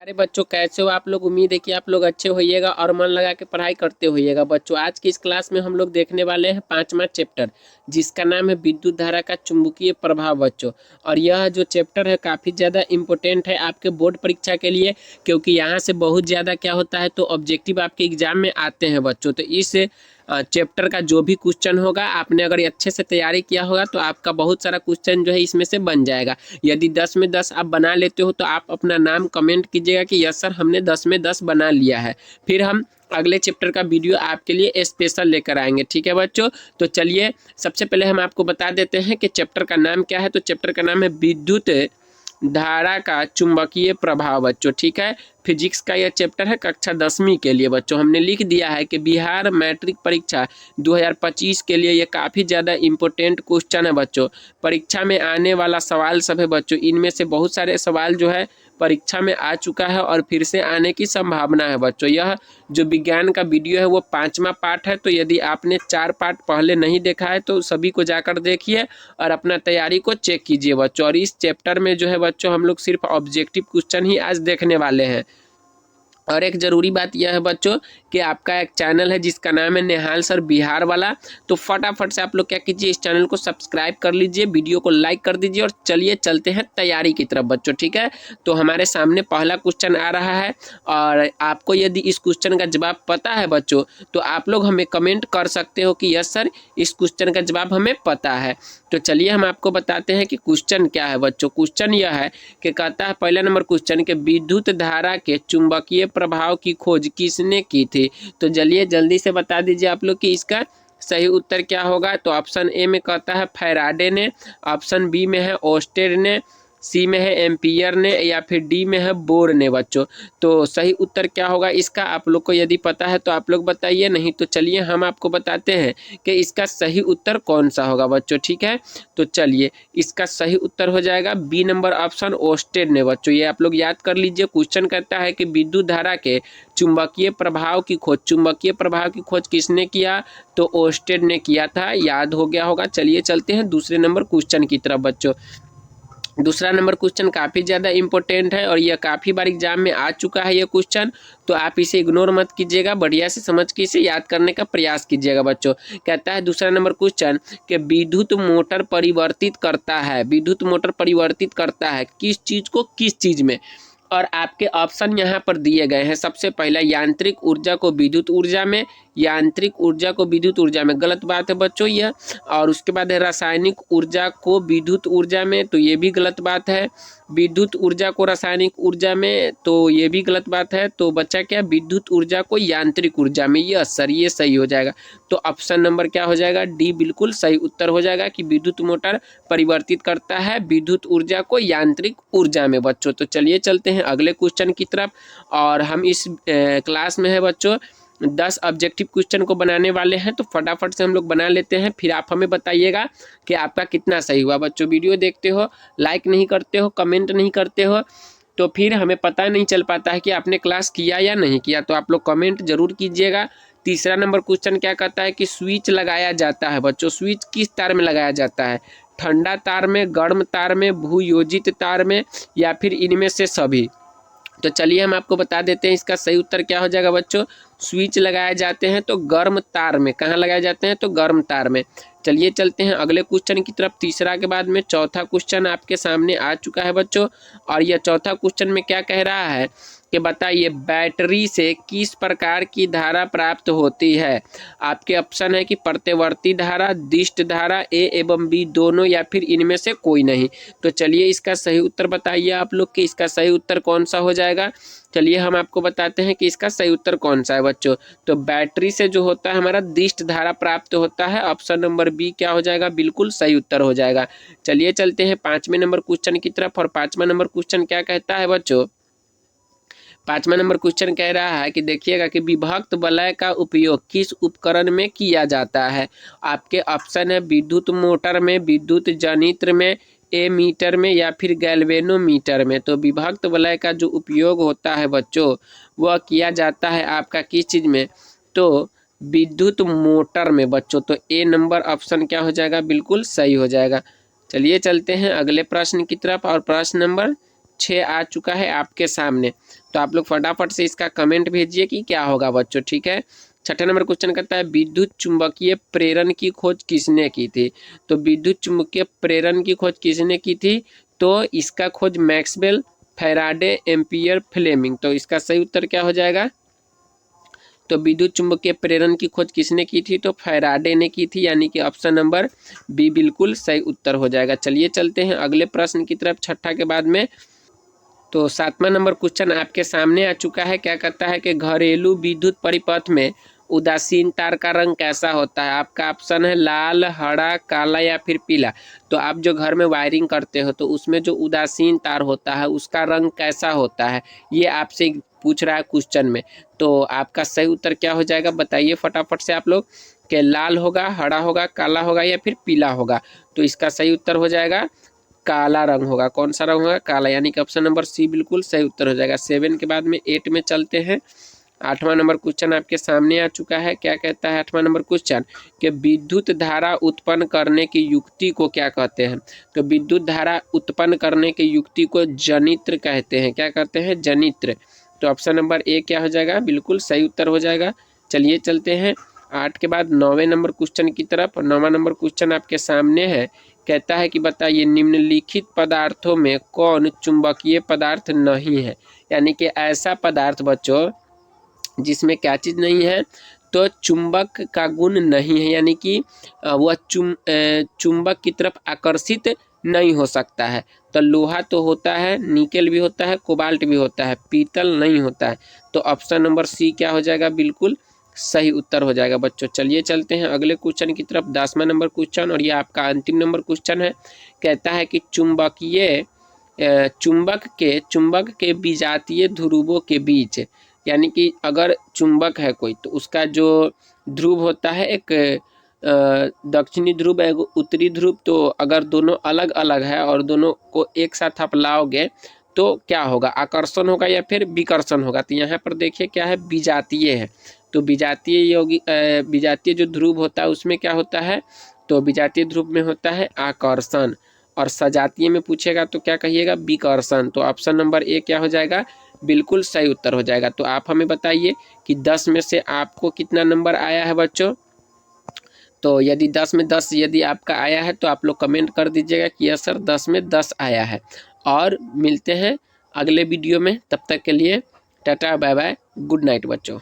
अरे बच्चों, कैसे हो आप लोग। उम्मीद है कि आप लोग अच्छे होइएगा और मन लगा के पढ़ाई करते होइएगा। बच्चों, आज की इस क्लास में हम लोग देखने वाले हैं 5वां चैप्टर, जिसका नाम है विद्युत धारा का चुंबकीय प्रभाव। बच्चों, और यह जो चैप्टर है काफ़ी ज़्यादा इम्पोर्टेंट है आपके बोर्ड परीक्षा के लिए, क्योंकि यहाँ से बहुत ज़्यादा क्या होता है तो ऑब्जेक्टिव आपके एग्जाम में आते हैं। बच्चों, तो इस चैप्टर का जो भी क्वेश्चन होगा, आपने अगर अच्छे से तैयारी किया होगा तो आपका बहुत सारा क्वेश्चन जो है इसमें से बन जाएगा। यदि 10 में 10 आप बना लेते हो तो आप अपना नाम कमेंट कीजिएगा कि यस सर, हमने 10 में 10 बना लिया है। फिर हम अगले चैप्टर का वीडियो आपके लिए स्पेशल लेकर आएंगे। ठीक है बच्चों, तो चलिए सबसे पहले हम आपको बता देते हैं कि चैप्टर का नाम क्या है। तो चैप्टर का नाम है विद्युत धारा का चुंबकीय प्रभाव। बच्चों, ठीक है, फिजिक्स का यह चैप्टर है कक्षा 10वीं के लिए। बच्चों, हमने लिख दिया है कि बिहार मैट्रिक परीक्षा 2025 के लिए ये काफ़ी ज़्यादा इम्पोर्टेंट क्वेश्चन है। बच्चों, परीक्षा में आने वाला सवाल सब है। बच्चों, इनमें से बहुत सारे सवाल जो है परीक्षा में आ चुका है और फिर से आने की संभावना है। बच्चों, यह जो विज्ञान का वीडियो है वो 5वां पार्ट है। तो यदि आपने 4 पार्ट पहले नहीं देखा है तो सभी को जाकर देखिए और अपना तैयारी को चेक कीजिए। बच्चों, और इस चैप्टर में जो है बच्चों हम लोग सिर्फ ऑब्जेक्टिव क्वेश्चन ही आज देखने वाले हैं। और एक ज़रूरी बात यह है बच्चों कि आपका एक चैनल है जिसका नाम है नेहाल सर बिहार वाला। तो फटाफट से आप लोग क्या कीजिए, इस चैनल को सब्सक्राइब कर लीजिए, वीडियो को लाइक कर दीजिए और चलिए चलते हैं तैयारी की तरफ। बच्चों, ठीक है, तो हमारे सामने पहला क्वेश्चन आ रहा है और आपको यदि इस क्वेश्चन का जवाब पता है बच्चों तो आप लोग हमें कमेंट कर सकते हो कि यस सर, इस क्वेश्चन का जवाब हमें पता है। तो चलिए हम आपको बताते हैं कि क्वेश्चन क्या है। बच्चों, क्वेश्चन यह है कि कहता है पहला नंबर क्वेश्चन के विद्युत धारा के चुंबकीय प्रभाव की खोज किसने की थी। तो चलिए जल्दी से बता दीजिए आप लोग कि इसका सही उत्तर क्या होगा। तो ऑप्शन ए में कहता है फैराडे ने, ऑप्शन बी में है ओस्टेड ने, सी में है एम्पियर ने, या फिर डी में है बोर ने। बच्चों, तो सही उत्तर क्या होगा इसका आप लोग को यदि पता है तो आप लोग बताइए, नहीं तो चलिए हम आपको बताते हैं कि इसका सही उत्तर कौन सा होगा। बच्चों, ठीक है, तो चलिए इसका सही उत्तर हो जाएगा बी नंबर ऑप्शन ओस्टेड ने। बच्चों, ये आप लोग याद कर लीजिए। क्वेश्चन कहता है कि विद्युत धारा के चुंबकीय प्रभाव की खोज किसने किया। तो ओस्टेड ने किया था, याद हो गया होगा। चलिए चलते हैं दूसरे नंबर क्वेश्चन की तरफ। बच्चों, दूसरा नंबर क्वेश्चन काफ़ी ज़्यादा इंपॉर्टेंट है और यह काफ़ी बार एग्जाम में आ चुका है ये क्वेश्चन। तो आप इसे इग्नोर मत कीजिएगा, बढ़िया से समझ के इसे याद करने का प्रयास कीजिएगा। बच्चों, कहता है दूसरा नंबर क्वेश्चन कि विद्युत मोटर परिवर्तित करता है, विद्युत मोटर परिवर्तित करता है किस चीज़ को किस चीज़ में। और आपके ऑप्शन यहाँ पर दिए गए हैं। सबसे पहला यांत्रिक ऊर्जा को विद्युत ऊर्जा में, यांत्रिक ऊर्जा को विद्युत ऊर्जा में, गलत बात है बच्चों यह। और उसके बाद है रासायनिक ऊर्जा को विद्युत ऊर्जा में, तो ये भी गलत बात है। विद्युत ऊर्जा को रासायनिक ऊर्जा में, तो ये भी गलत बात है। तो बच्चा क्या, विद्युत ऊर्जा को यांत्रिक ऊर्जा में। ये सर ये सही हो जाएगा। तो ऑप्शन नंबर क्या हो जाएगा, डी बिल्कुल सही उत्तर हो जाएगा कि विद्युत मोटर परिवर्तित करता है विद्युत ऊर्जा को यांत्रिक ऊर्जा में। बच्चों, तो चलिए चलते हैं अगले क्वेश्चन की तरफ। और हम इस क्लास में है बच्चों 10 ऑब्जेक्टिव क्वेश्चन को बनाने वाले हैं। तो फटाफट से हम लोग बना लेते हैं, फिर आप हमें बताइएगा कि आपका कितना सही हुआ। बच्चों, वीडियो देखते हो, लाइक नहीं करते हो, कमेंट नहीं करते हो, तो फिर हमें पता नहीं चल पाता है कि आपने क्लास किया या नहीं किया। तो आप लोग कमेंट जरूर कीजिएगा। तीसरा नंबर क्वेश्चन क्या कहता है कि स्विच लगाया जाता है। बच्चों, स्विच किस तार में लगाया जाता है, ठंडा तार में, गर्म तार में, भूयोजित तार में, या फिर इनमें से सभी। तो चलिए हम आपको बता देते हैं इसका सही उत्तर क्या हो जाएगा। बच्चों, स्विच लगाए जाते हैं तो गर्म तार में। कहाँ लगाए जाते हैं, तो गर्म तार में। चलिए चलते हैं अगले क्वेश्चन की तरफ। तीसरा के बाद में चौथा क्वेश्चन आपके सामने आ चुका है बच्चों। और यह चौथा क्वेश्चन में क्या कह रहा है कि बताइए बैटरी से किस प्रकार की धारा प्राप्त होती है। आपके ऑप्शन है कि प्रतिवर्ती धारा, दिष्ट धारा, ए एवं बी दोनों, या फिर इनमें से कोई नहीं। तो चलिए इसका सही उत्तर बताइए आप लोग कि इसका सही उत्तर कौन सा हो जाएगा। चलिए हम आपको बताते हैं कि इसका सही उत्तर कौन सा है। बच्चों, तो बैटरी से जो होता है हमारा दिष्ट धारा प्राप्त होता है। ऑप्शन नंबर बी क्या हो जाएगा, बिल्कुल सही उत्तर हो जाएगा। चलिए चलते हैं 5वें नंबर क्वेश्चन की तरफ। और 5वां नंबर क्वेश्चन क्या कहता है बच्चों, 5वां नंबर क्वेश्चन कह रहा है कि देखिएगा कि विभक्त वलय का उपयोग किस उपकरण में किया जाता है। आपके ऑप्शन है विद्युत मोटर में, विद्युत जनित्र में, ए मीटर में, या फिर गैल्वेनोमीटर में। तो विभक्त वलय का जो उपयोग होता है बच्चों वह किया जाता है आपका किस चीज़ में, तो विद्युत मोटर में। बच्चों, तो ए नंबर ऑप्शन क्या हो जाएगा, बिल्कुल सही हो जाएगा। चलिए चलते हैं अगले प्रश्न की तरफ। और प्रश्न नंबर 6 आ चुका है आपके सामने। तो आप लोग फटाफट से इसका कमेंट भेजिए कि क्या होगा बच्चों, ठीक है। छठा नंबर क्वेश्चन कहता है विद्युत चुंबकीय प्रेरण की खोज किसने की थी। तो विद्युत चुंबकीय प्रेरण की खोज किसने की थी, तो इसका खोज मैक्सवेल, फैराडे, एम्पियर, फ्लेमिंग। तो इसका सही उत्तर क्या हो जाएगा, तो विद्युत चुंबकीय प्रेरण की खोज किसने की थी, तो फैराडे ने की थी, यानी कि ऑप्शन नंबर बी बिल्कुल सही उत्तर हो जाएगा। चलिए चलते हैं अगले प्रश्न की तरफ छठा के बाद में। तो सातवां नंबर क्वेश्चन आपके सामने आ चुका है। क्या कहता है कि घरेलू विद्युत परिपथ में उदासीन तार का रंग कैसा होता है। आपका ऑप्शन है लाल, हरा, काला या फिर पीला। तो आप जो घर में वायरिंग करते हो तो उसमें जो उदासीन तार होता है उसका रंग कैसा होता है, ये आपसे पूछ रहा है क्वेश्चन में। तो आपका सही उत्तर क्या हो जाएगा बताइए फटाफट से आप लोग, कि लाल होगा, हरा होगा, काला होगा या फिर पीला होगा। तो इसका सही उत्तर हो जाएगा काला रंग होगा। कौन सा रंग होगा, काला, यानी कि ऑप्शन नंबर सी बिल्कुल सही उत्तर हो जाएगा। 7 के बाद में 8 में चलते हैं। आठवां नंबर क्वेश्चन आपके सामने आ चुका है। क्या कहता है आठवां नंबर क्वेश्चन, कि विद्युत धारा उत्पन्न करने की युक्ति को क्या कहते हैं। तो विद्युत धारा उत्पन्न करने की युक्ति को जनित्र कहते हैं। क्या कहते हैं, जनित्र। तो ऑप्शन नंबर ए क्या हो जाएगा, बिल्कुल सही उत्तर हो जाएगा। चलिए चलते हैं 8 के बाद 9वें नंबर क्वेश्चन की तरफ। 9वां नंबर क्वेश्चन आपके सामने है। कहता है कि बताइए निम्नलिखित पदार्थों में कौन चुंबकीय पदार्थ नहीं है। यानी कि ऐसा पदार्थ बच्चों जिसमें क्या चीज़ नहीं है, तो चुंबक का गुण नहीं है, यानी कि वह चुंबक की तरफ आकर्षित नहीं हो सकता है। तो लोहा तो होता है, निकेल भी होता है, कोबाल्ट भी होता है, पीतल नहीं होता है। तो ऑप्शन नंबर सी क्या हो जाएगा, बिल्कुल सही उत्तर हो जाएगा बच्चों। चलिए चलते हैं अगले क्वेश्चन की तरफ, 10वां नंबर क्वेश्चन, और ये आपका अंतिम नंबर क्वेश्चन है। कहता है कि चुंबक के विजातीय ध्रुवों के बीच, यानी कि अगर चुंबक है कोई तो उसका जो ध्रुव होता है, एक दक्षिणी ध्रुव है, उत्तरी ध्रुव, तो अगर दोनों अलग अलग है और दोनों को एक साथ आप लाओगे तो क्या होगा, आकर्षण होगा या फिर विकर्षण होगा। तो यहाँ पर देखिए क्या है, विजातीय है। तो विजातीय जो ध्रुव होता है उसमें क्या होता है, तो विजातीय ध्रुव में होता है आकर्षण, और सजातीय में पूछेगा तो क्या कहिएगा, विकर्षण। तो ऑप्शन नंबर ए क्या हो जाएगा, बिल्कुल सही उत्तर हो जाएगा। तो आप हमें बताइए कि 10 में से आपको कितना नंबर आया है बच्चों। तो यदि 10 में 10 यदि आपका आया है तो आप लोग कमेंट कर दीजिएगा कि यस सर 10 में 10 आया है। और मिलते हैं अगले वीडियो में, तब तक के लिए tata bye bye, good night बच्चों।